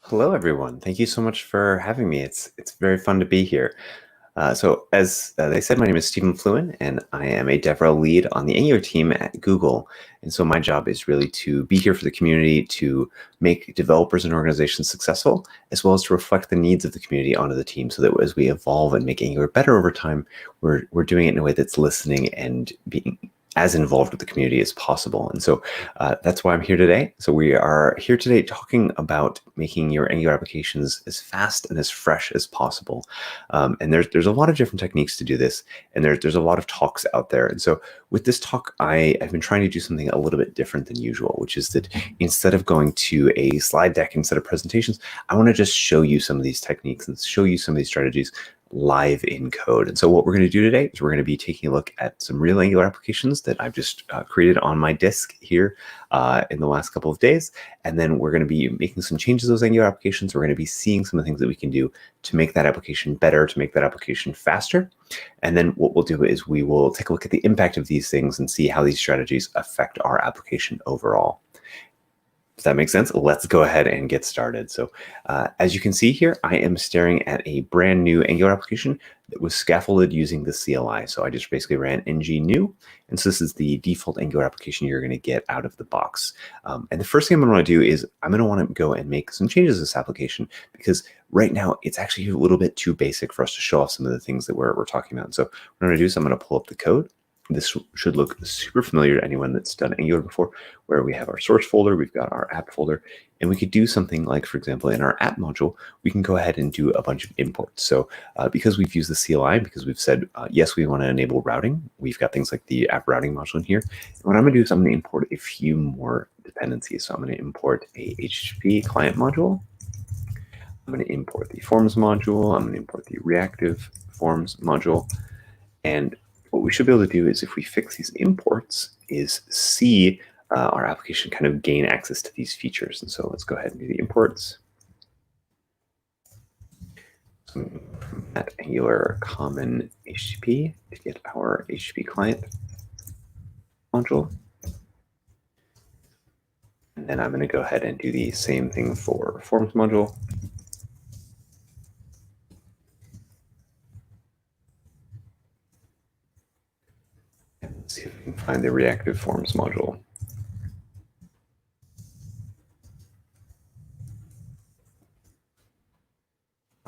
Hello, everyone. Thank you so much for having me. It's very fun to be here. So as they said, my name is Stephen Fluin, and I am a DevRel lead on the Angular team at Google. And so my job is really to be here for the community, to make developers and organizations successful, as well as to reflect the needs of the community onto the team so that as we evolve and make Angular better over time, we're doing it in a way that's listening and being as involved with the community as possible. And so that's why I'm here today. So we are here today talking about making your Angular applications as fast and as fresh as possible. And there's a lot of different techniques to do this, and there's a lot of talks out there. And so with this talk, I've been trying to do something a little bit different than usual, which is that instead of going to a slide deck instead of presentations, I want to just show you some of these techniques and show you some of these strategies live in code. And so what we're going to do today is we're going to be taking a look at some real Angular applications that I've just created on my disk here in the last couple of days. And then we're going to be making some changes to those Angular applications. We're going to be seeing some of the things that we can do to make that application better, to make that application faster. And then what we'll do is we will take a look at the impact of these things and see how these strategies affect our application overall. Does that make sense? Let's go ahead and get started. So as you can see here, I am staring at a brand new Angular application that was scaffolded using the CLI. So I just basically ran ng new. And so this is the default Angular application you're going to get out of the box. And the first thing I'm going to want to do is I'm going to want to go and make some changes to this application because right now it's actually a little bit too basic for us to show off some of the things that we're talking about. And so what I'm going to do is I'm going to pull up the code. This should look super familiar to anyone that's done Angular before, where we have our source folder, we've got our app folder, and we could do something like, for example, in our app module, we can go ahead and do a bunch of imports. So because we've used the CLI, because we've said, yes, we want to enable routing, we've got things like the app routing module in here. And what I'm going to do is I'm going to import a few more dependencies. So I'm going to import a HTTP client module. I'm going to import the forms module. I'm going to import the reactive forms module. And what we should be able to do is if we fix these imports is see our application kind of gain access to these features. And so let's go ahead and do the imports. So at Angular common HTTP to get our HTTP client module. And then I'm going to go ahead and do the same thing for forms module. See if we can find the reactive forms module.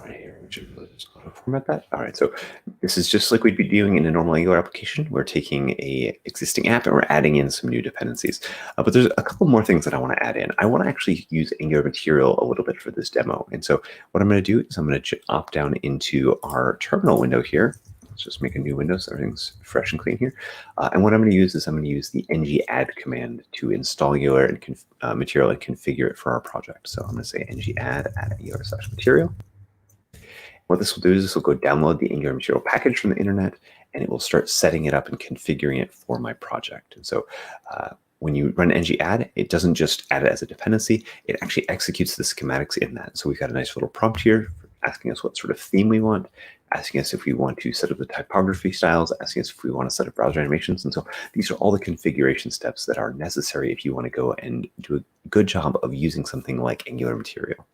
Right here, we should just format that. All right, so this is just like we'd be doing in a normal Angular application. We're taking a existing app and we're adding in some new dependencies. But there's a couple more things that I want to add in. I want to actually use Angular Material a little bit for this demo. And so what I'm going to do is I'm going to opt down into our terminal window here. Let's just make a new window so everything's fresh and clean here. And what I'm going to use is I'm going to use the ng add command to install Angular and Material and configure it for our project. So I'm going to say ng add Angular/material. What this will do is this will go download the Angular Material package from the internet, and it will start setting it up and configuring it for my project. And so when you run ng add, it doesn't just add it as a dependency, it actually executes the schematics in that. So we've got a nice little prompt here asking us what sort of theme we want, asking us if we want to set up the typography styles, asking us if we want to set up browser animations. And so these are all the configuration steps that are necessary if you want to go and do a good job of using something like Angular Material.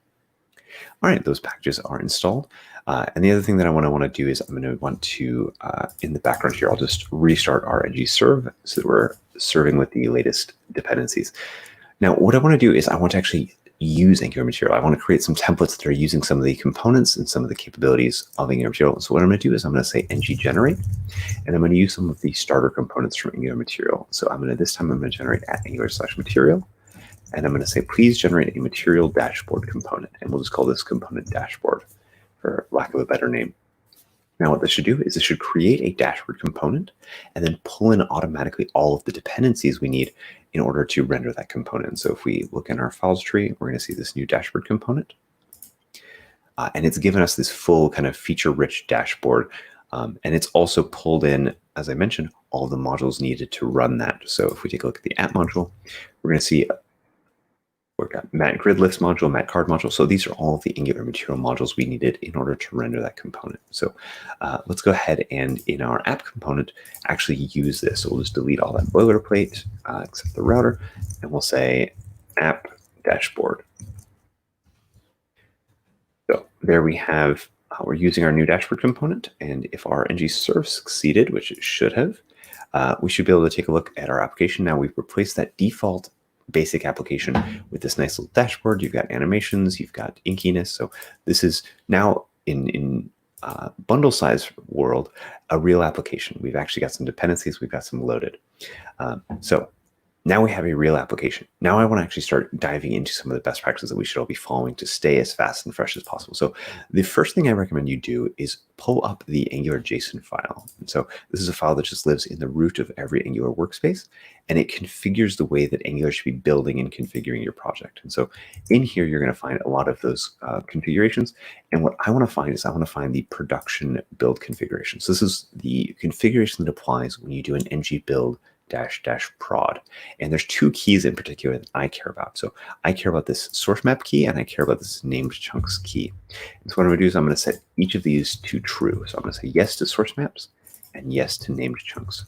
All right, those packages are installed. And the other thing that I want to do is I'm going to want to, in the background here, I'll just restart our ng serve so that we're serving with the latest dependencies. Now, what I want to do is I want to actually use Angular Material. I want to create some templates that are using some of the components and some of the capabilities of Angular Material. So what I'm going to do is I'm going to say ng generate, and I'm going to use some of the starter components from Angular Material. So this time I'm going to generate at Angular/material. And I'm going to say, please generate a material dashboard component. And we'll just call this component dashboard for lack of a better name. Now what this should do is it should create a dashboard component and then pull in automatically all of the dependencies we need in order to render that component. So if we look in our files tree, we're going to see this new dashboard component. And it's given us this full kind of feature-rich dashboard. And it's also pulled in, as I mentioned, all the modules needed to run that. So if we take a look at the app module, we're going to see we've got mat grid list module, mat card module. So these are all of the Angular Material modules we needed in order to render that component. So let's go ahead and in our app component, actually use this. So we'll just delete all that boilerplate, except the router, and we'll say app dashboard. there we have, we're using our new dashboard component, and if our ng-serve succeeded, which it should have, we should be able to take a look at our application. Now we've replaced that default basic application with this nice little dashboard. You've got animations, you've got inkiness. So this is now in bundle size world, a real application. We've actually got some dependencies, we've got some loaded. So now we have a real application. Now I want to actually start diving into some of the best practices that we should all be following to stay as fast and fresh as possible. So the first thing I recommend you do is pull up the Angular JSON file. And so this is a file that just lives in the root of every Angular workspace, and it configures the way that Angular should be building and configuring your project. And so in here, you're going to find a lot of those configurations. And what I want to find is I want to find the production build configuration. So this is the configuration that applies when you do an ng build -- prod. And there's two keys in particular that I care about. So I care about this source map key, and I care about this named chunks key. And so what I'm going to do is I'm going to set each of these to true. So I'm going to say yes to source maps and yes to named chunks.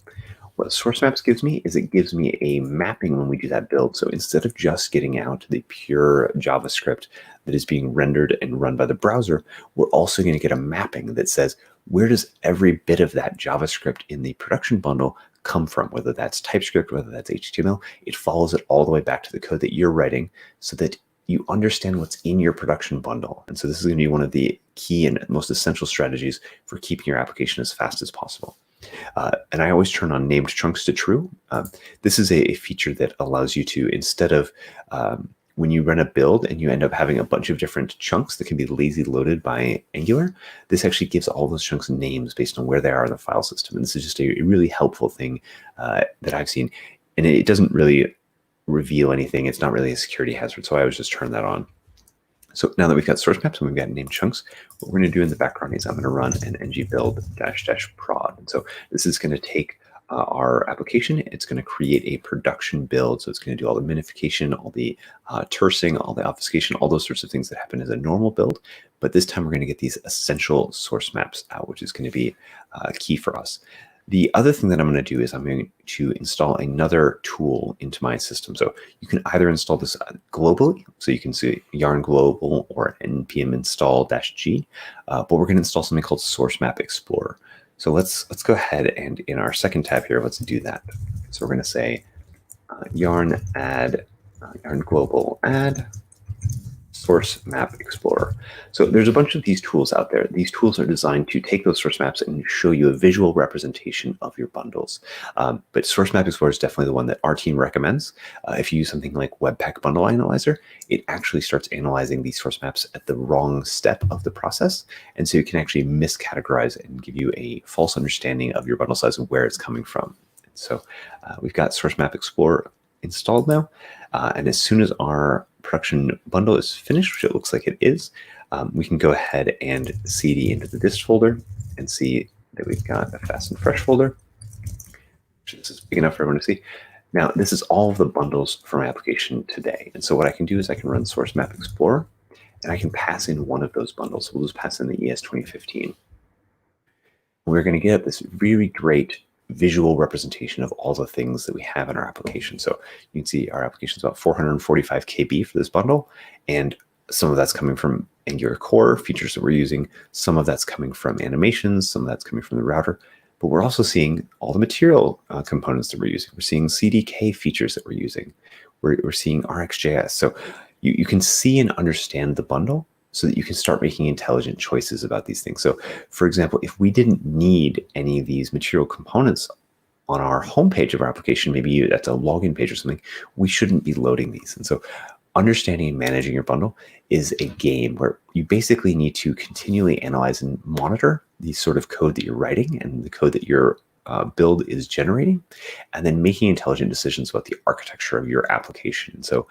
What source maps gives me is it gives me a mapping when we do that build. So instead of just getting out the pure JavaScript that is being rendered and run by the browser, we're also going to get a mapping that says, where does every bit of that JavaScript in the production bundle come from, whether that's TypeScript, whether that's HTML. It follows it all the way back to the code that you're writing so that you understand what's in your production bundle. And so this is going to be one of the key and most essential strategies for keeping your application as fast as possible. And I always turn on named chunks to true. This is a feature that allows you to, instead of when you run a build and you end up having a bunch of different chunks that can be lazy loaded by Angular, this actually gives all those chunks names based on where they are in the file system. And this is just a really helpful thing that I've seen. And it doesn't really reveal anything. It's not really a security hazard. So I always just turn that on. So now that we've got source maps and we've got named chunks, what we're going to do in the background is I'm going to run an ng build -- prod. And so this is going to take our application. It's going to create a production build. So it's going to do all the minification, all the tersing, all the obfuscation, all those sorts of things that happen as a normal build. But this time we're going to get these essential source maps out, which is going to be key for us. The other thing that I'm going to do is I'm going to install another tool into my system. So you can either install this globally, so you can see yarn global or npm install -g, but we're going to install something called Source Map Explorer. So let's go ahead and in our second tab here, let's do that. So we're going to say yarn add yarn global add Source Map Explorer. So there's a bunch of these tools out there. These tools are designed to take those source maps and show you a visual representation of your bundles. But Source Map Explorer is definitely the one that our team recommends. If you use something like Webpack Bundle Analyzer, it actually starts analyzing these source maps at the wrong step of the process. And so you can actually miscategorize and give you a false understanding of your bundle size and where it's coming from. So we've got Source Map Explorer installed now. And as soon as our production bundle is finished, which it looks like it is, we can go ahead and cd into the dist folder and see that we've got a fast and fresh folder. This is big enough for everyone to see. Now, this is all of the bundles from my application today. And so what I can do is I can run Source Map Explorer, and I can pass in one of those bundles. So we'll just pass in the ES 2015. We're going to get this really great visual representation of all the things that we have in our application. So you can see our application is about 445 KB for this bundle, and some of that's coming from Angular core features that we're using. Some of that's coming from animations, some of that's coming from the router, but we're also seeing all the material components that we're using. We're seeing CDK features that we're using. We're seeing RxJS. So you can see and understand the bundle so that you can start making intelligent choices about these things. So for example, if we didn't need any of these material components on our homepage of our application, maybe that's a login page or something, we shouldn't be loading these. And so understanding and managing your bundle is a game where you basically need to continually analyze and monitor the sort of code that you're writing and the code that your build is generating, and then making intelligent decisions about the architecture of your application. So,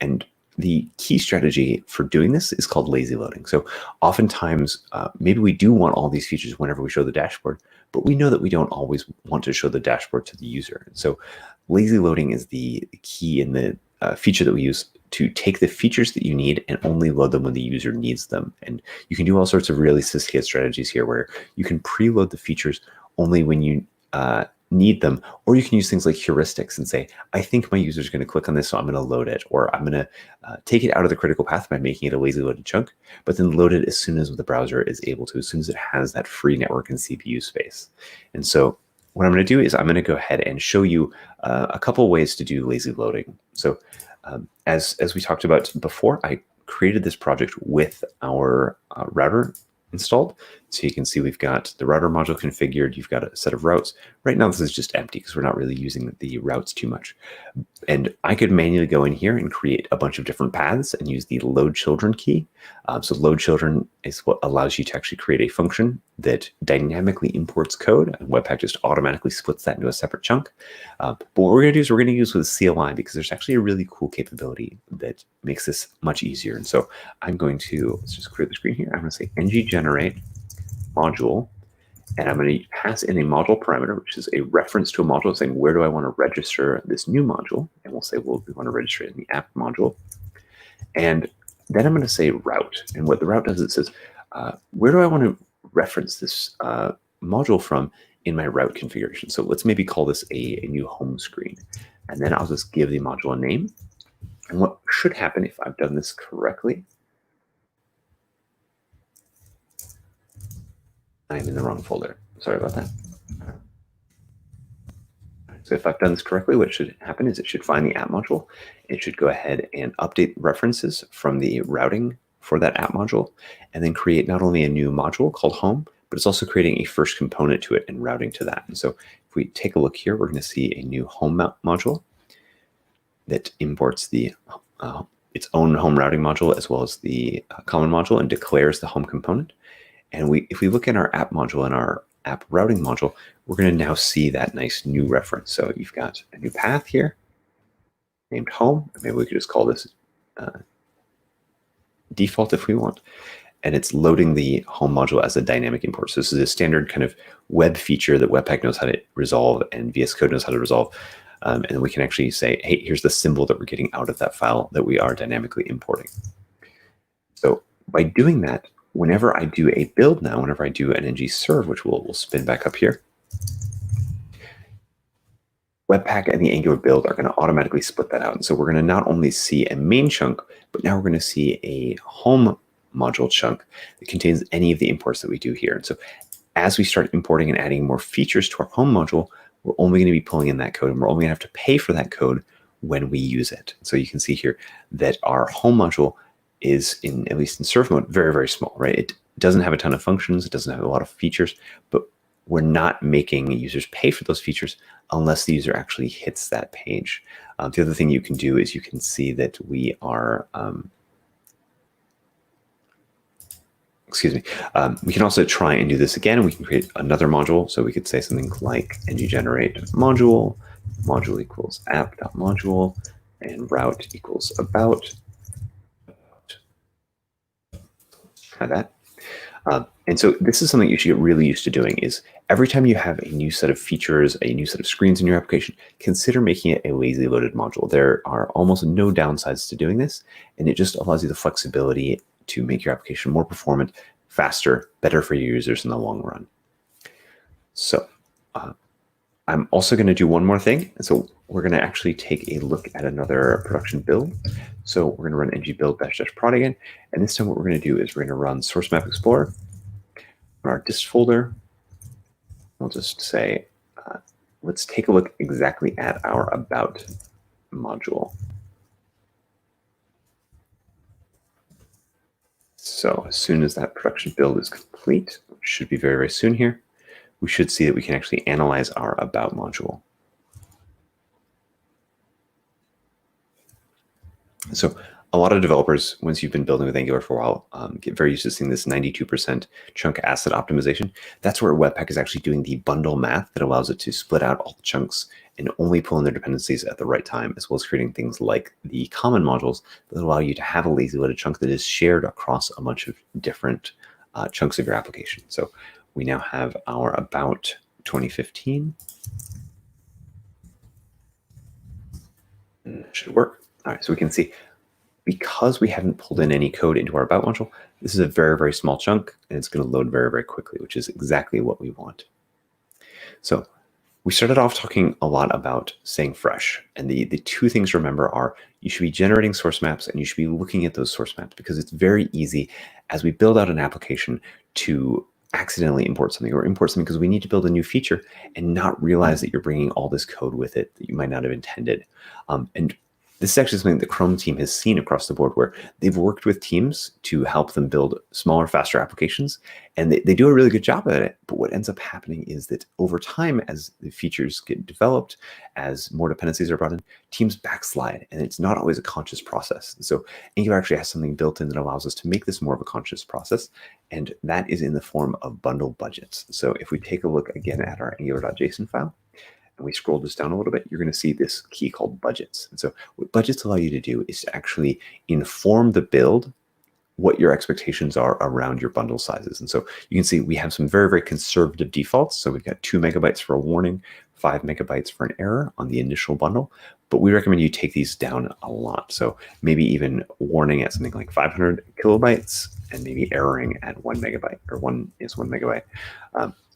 and the key strategy for doing this is called lazy loading. So oftentimes, maybe we do want all these features whenever we show the dashboard, but we know that we don't always want to show the dashboard to the user. So lazy loading is the key in the feature that we use to take the features that you need and only load them when the user needs them. And you can do all sorts of really sophisticated strategies here where you can preload the features only when you need them, or you can use things like heuristics and say, I think my user is going to click on this, so I'm going to load it, or I'm going to take it out of the critical path by making it a lazy loaded chunk, but then load it as soon as the browser is able to, as soon as it has that free network and CPU space. And so what I'm going to do is I'm going to go ahead and show you a couple ways to do lazy loading. So as we talked about before, I created this project with our router installed. So you can see we've got the router module configured. You've got a set of routes. Right now, this is just empty because we're not really using the routes too much. And I could manually go in here and create a bunch of different paths and use the load children key. So load children is what allows you to actually create a function that dynamically imports code, and Webpack just automatically splits that into a separate chunk. But what we're going to do is we're going to use with CLI because there's actually a really cool capability that makes this much easier. And so I'm going to, let's just clear the screen here. I'm going to say ng-generate module, and I'm going to pass in a module parameter, which is a reference to a module saying, where do I want to register this new module? And we'll say, well, we want to register it in the app module. And then I'm going to say route. And what the route does, it says, where do I want to reference this module from in my route configuration? So let's maybe call this a new home screen. And then I'll just give the module a name. And what should happen if I've done this correctly, I'm in the wrong folder. Sorry about that. So if I've done this correctly, what should happen is it should find the app module. It should go ahead and update references from the routing for that app module, and then create not only a new module called home, but it's also creating a first component to it and routing to that. And so if we take a look here, we're going to see a new home module that imports the its own home routing module as well as the common module and declares the home component. And if we look at our app module and our app routing module, we're going to now see that nice new reference. So you've got a new path here named home. Maybe we could just call this default if we want. And it's loading the home module as a dynamic import. So this is a standard kind of web feature that Webpack knows how to resolve and VS Code knows how to resolve. And we can actually say, hey, here's the symbol that we're getting out of that file that we are dynamically importing. So by doing that, whenever I do a build now, whenever I do an ng-serve, which we'll spin back up here, Webpack and the Angular build are going to automatically split that out. And so we're going to not only see a main chunk, but now we're going to see a home module chunk that contains any of the imports that we do here. And so as we start importing and adding more features to our home module, we're only going to be pulling in that code, and we're only going to have to pay for that code when we use it. So you can see here that our home module is, at least in serve mode, very, very small, right? It doesn't have a ton of functions. It doesn't have a lot of features, but we're not making users pay for those features unless the user actually hits that page. The other thing you can do is you can see that we are, we can also try and do this again. We can create another module. So we could say something like ng-generate module, module equals app.module, and route equals about. Try that. And so this is something you should get really used to doing, is every time you have a new set of features, a new set of screens in your application, consider making it a lazy loaded module. There are almost no downsides to doing this, and it just allows you the flexibility to make your application more performant, faster, better for your users in the long run. So I'm also going to do one more thing. And so we're going to actually take a look at another production build. So we're going to run ng-build --prod again. And this time what we're going to do is we're going to run Source Map Explorer on our dist folder. We'll just say, let's take a look exactly at our about module. So as soon as that production build is complete, which should be very, very soon here, we should see that we can actually analyze our about module. So a lot of developers, once you've been building with Angular for a while, get very used to seeing this 92% chunk asset optimization. That's where Webpack is actually doing the bundle math that allows it to split out all the chunks and only pull in their dependencies at the right time, as well as creating things like the common modules that allow you to have a lazy loaded chunk that is shared across a bunch of different chunks of your application. So we now have our about 2015. And that should work. All right, so we can see, because we haven't pulled in any code into our about module, this is a very, very small chunk, and it's going to load very, very quickly, which is exactly what we want. So We started off talking a lot about staying fresh. And the two things to remember are you should be generating source maps and you should be looking at those source maps, because it's very easy as we build out an application to accidentally import something, or import something because we need to build a new feature and not realize that you're bringing all this code with it that you might not have intended. And this is actually something the Chrome team has seen across the board, where they've worked with teams to help them build smaller, faster applications, and they do a really good job at it. But what ends up happening is that over time, as the features get developed, as more dependencies are brought in, teams backslide, and it's not always a conscious process. So Angular actually has something built in that allows us to make this more of a conscious process, and that is in the form of bundle budgets. So if we take a look again at our angular.json file, and we scroll this down a little bit, you're going to see this key called budgets. And so what budgets allow you to do is to actually inform the build what your expectations are around your bundle sizes. And so you can see we have some very, very conservative defaults. So we've got 2 megabytes for a warning, 5 megabytes for an error on the initial bundle, but we recommend you take these down a lot. So maybe even warning at something like 500 kilobytes and maybe erroring at 1 megabyte, or 1 megabyte.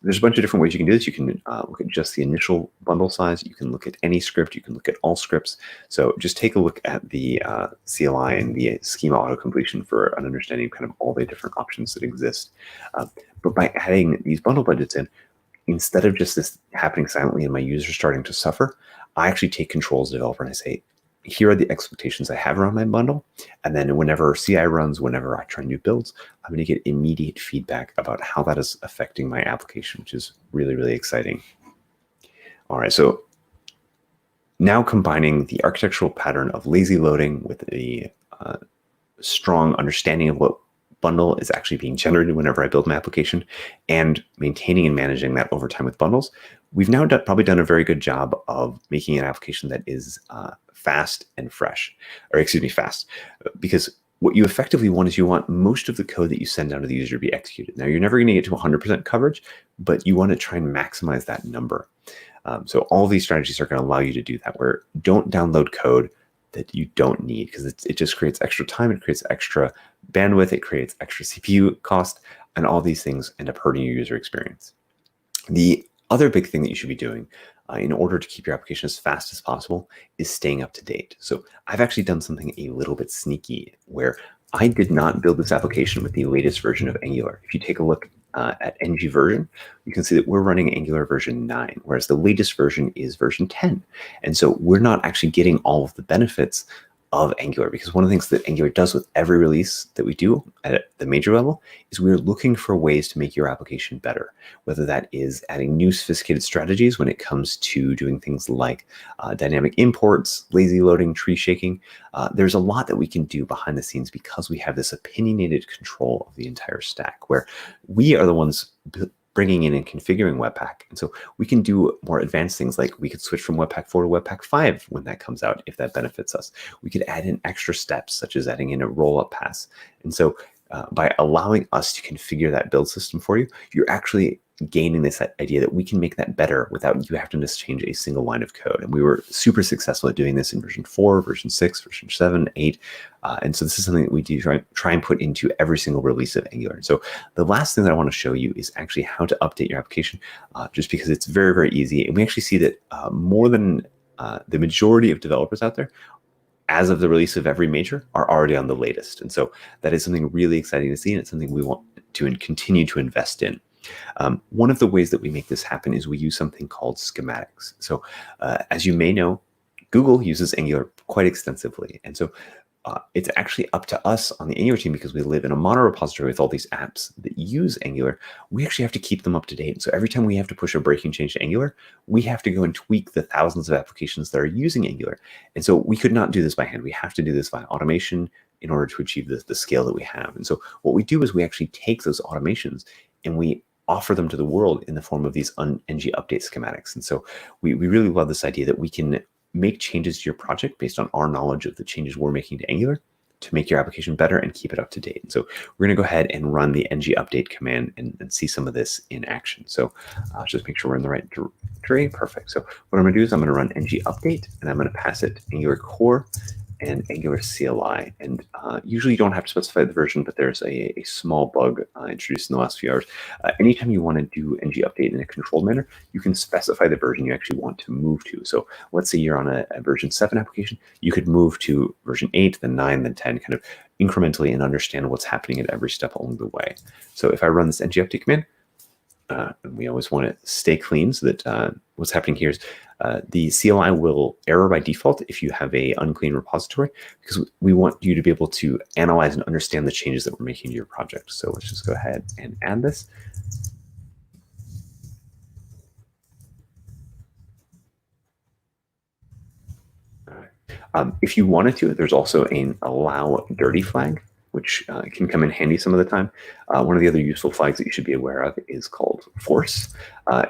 There's a bunch of different ways you can do this. You can look at just the initial bundle size. You can look at any script. You can look at all scripts. So just take a look at the CLI and the schema auto-completion for an understanding of kind of all the different options that exist. But by adding these bundle budgets in, instead of just this happening silently and my users starting to suffer, I actually take control as a developer and I say, here are the expectations I have around my bundle. And then whenever CI runs, whenever I try new builds, I'm going to get immediate feedback about how that is affecting my application, which is really, really exciting. All right, so now combining the architectural pattern of lazy loading with a strong understanding of what bundle is actually being generated whenever I build my application, and maintaining and managing that over time with bundles, we've now probably done a very good job of making an application that is fast and fresh, or excuse me, fast, because what you effectively want is you want most of the code that you send down to the user to be executed. Now, you're never going to get to 100% coverage, but you want to try and maximize that number. So all of these strategies are going to allow you to do that, where don't download code that you don't need, because it just creates extra time, it creates extra bandwidth, it creates extra CPU cost, and all these things end up hurting your user experience. The other big thing that you should be doing in order to keep your application as fast as possible is staying up to date. So I've actually done something a little bit sneaky, where I did not build this application with the latest version of Angular. If you take a look at ng version, you can see that we're running Angular version 9, whereas the latest version is version 10. And so we're not actually getting all of the benefits of Angular, because one of the things that Angular does with every release that we do at the major level is we're looking for ways to make your application better, whether that is adding new sophisticated strategies when it comes to doing things like dynamic imports, lazy loading, tree shaking. There's a lot that we can do behind the scenes because we have this opinionated control of the entire stack, where we are the ones bringing in and configuring Webpack. And so we can do more advanced things, like we could switch from Webpack 4 to Webpack 5 when that comes out, if that benefits us. We could add in extra steps, such as adding in a roll-up pass. And so by allowing us to configure that build system for you, you're actually gaining this idea that we can make that better without you having to change a single line of code. And we were super successful at doing this in version 4, version 6, version 7, 8. And so this is something that we do try and put into every single release of Angular. And so the last thing that I want to show you is actually how to update your application, just because it's very, very easy. And we actually see that more than the majority of developers out there, as of the release of every major, are already on the latest. And so that is something really exciting to see, and it's something we want to continue to invest in. One of the ways that we make this happen is we use something called schematics. So as you may know, Google uses Angular quite extensively. And so it's actually up to us on the Angular team, because we live in a mono repository with all these apps that use Angular. We actually have to keep them up to date. So every time we have to push a breaking change to Angular, we have to go and tweak the thousands of applications that are using Angular. And so we could not do this by hand. We have to do this via automation in order to achieve the scale that we have. And so what we do is we actually take those automations and we offer them to the world in the form of these ng update schematics. And so we really love this idea that we can make changes to your project based on our knowledge of the changes we're making to Angular to make your application better and keep it up to date. And so we're going to go ahead and run the ng update command and see some of this in action. So just make sure we're in the right directory. Perfect. So what I'm going to do is I'm going to run ng update, and I'm going to pass it Angular core and Angular CLI. And usually you don't have to specify the version, but there's a small bug introduced in the last few hours. Anytime you want to do ng update in a controlled manner, you can specify the version you actually want to move to. So let's say you're on a version 7 application, you could move to version 8, then 9, then 10, kind of incrementally, and understand what's happening at every step along the way. So if I run this ng update command, we always want to stay clean so that what's happening here is the CLI will error by default if you have a unclean repository, because we want you to be able to analyze and understand the changes that we're making to your project. So let's just go ahead and add this. All right. If you wanted to, there's also an allow dirty flag, which can come in handy some of the time. One of the other useful flags that you should be aware of is called force.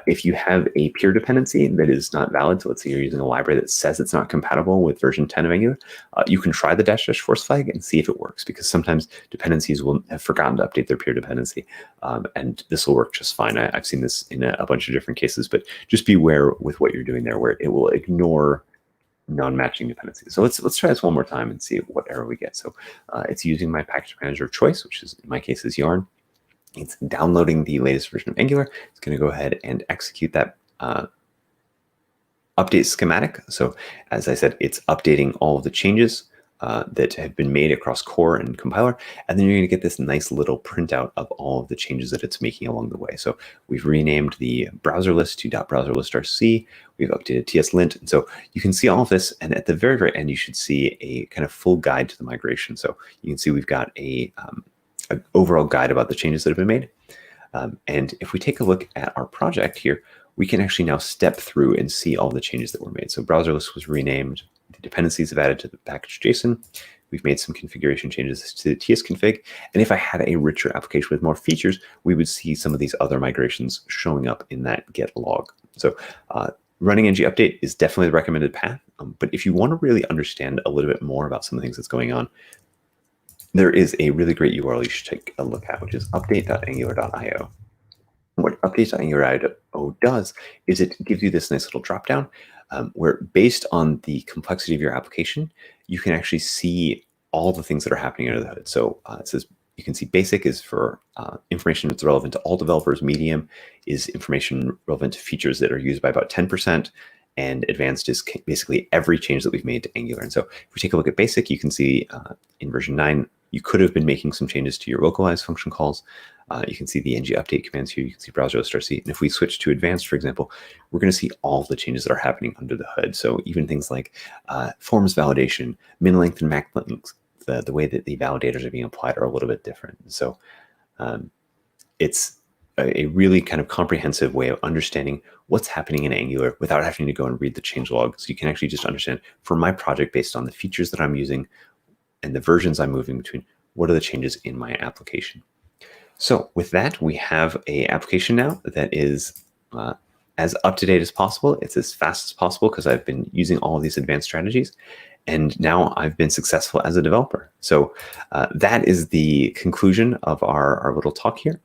If you have a peer dependency that is not valid, so let's say you're using a library that says it's not compatible with version 10 of Angular, you can try the -- force flag and see if it works, because sometimes dependencies will have forgotten to update their peer dependency, and this will work just fine. I've seen this in a bunch of different cases, but just beware with what you're doing there, where it will ignore non-matching dependencies. So let's try this one more time and see what error we get. So it's using my package manager of choice, which is in my case is Yarn. It's downloading the latest version of Angular. It's going to go ahead and execute that update schematic. So as I said, it's updating all of the changes that have been made across core and compiler, and then you're going to get this nice little printout of all of the changes that it's making along the way. So we've renamed the browser list to .browserlist.rc. We've updated tslint, and so you can see all of this. And at the very, very end, you should see a kind of full guide to the migration. So you can see we've got an overall guide about the changes that have been made. And if we take a look at our project here, we can actually now step through and see all the changes that were made. So browser list was renamed. The dependencies have added to the package JSON. We've made some configuration changes to the tsconfig. And if I had a richer application with more features, we would see some of these other migrations showing up in that get log. So running ng update is definitely the recommended path. But if you want to really understand a little bit more about some of the things that's going on, there is a really great URL you should take a look at, which is update.angular.io. What update.angular.io does is it gives you this nice little dropdown where, based on the complexity of your application, you can actually see all the things that are happening under the hood. So it says you can see basic is for information that's relevant to all developers. Medium is information relevant to features that are used by about 10%. And advanced is basically every change that we've made to Angular. And so if we take a look at basic, you can see in version 9, you could have been making some changes to your localized function calls. You can see the ng update commands here. You can see browser.rc. And if we switch to advanced, for example, we're going to see all of the changes that are happening under the hood. So even things like forms validation, min length and max length, the way that the validators are being applied are a little bit different. So it's a really kind of comprehensive way of understanding what's happening in Angular without having to go and read the changelog. So you can actually just understand, for my project, based on the features that I'm using and the versions I'm moving between, what are the changes in my application. So with that, we have an application now that is as up-to-date as possible. It's as fast as possible because I've been using all of these advanced strategies. And now I've been successful as a developer. So that is the conclusion of our little talk here.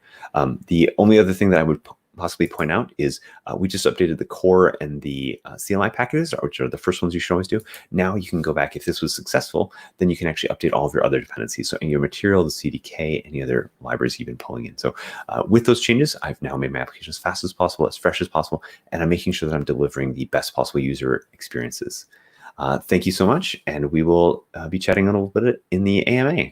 The only other thing that I would possibly point out is we just updated the core and the CLI packages, which are the first ones you should always do. Now you can go back, if this was successful, then you can actually update all of your other dependencies. So in your material, the CDK, any other libraries you've been pulling in. So with those changes, I've now made my application as fast as possible, as fresh as possible, and I'm making sure that I'm delivering the best possible user experiences. Thank you so much, and we will be chatting a little bit in the AMA.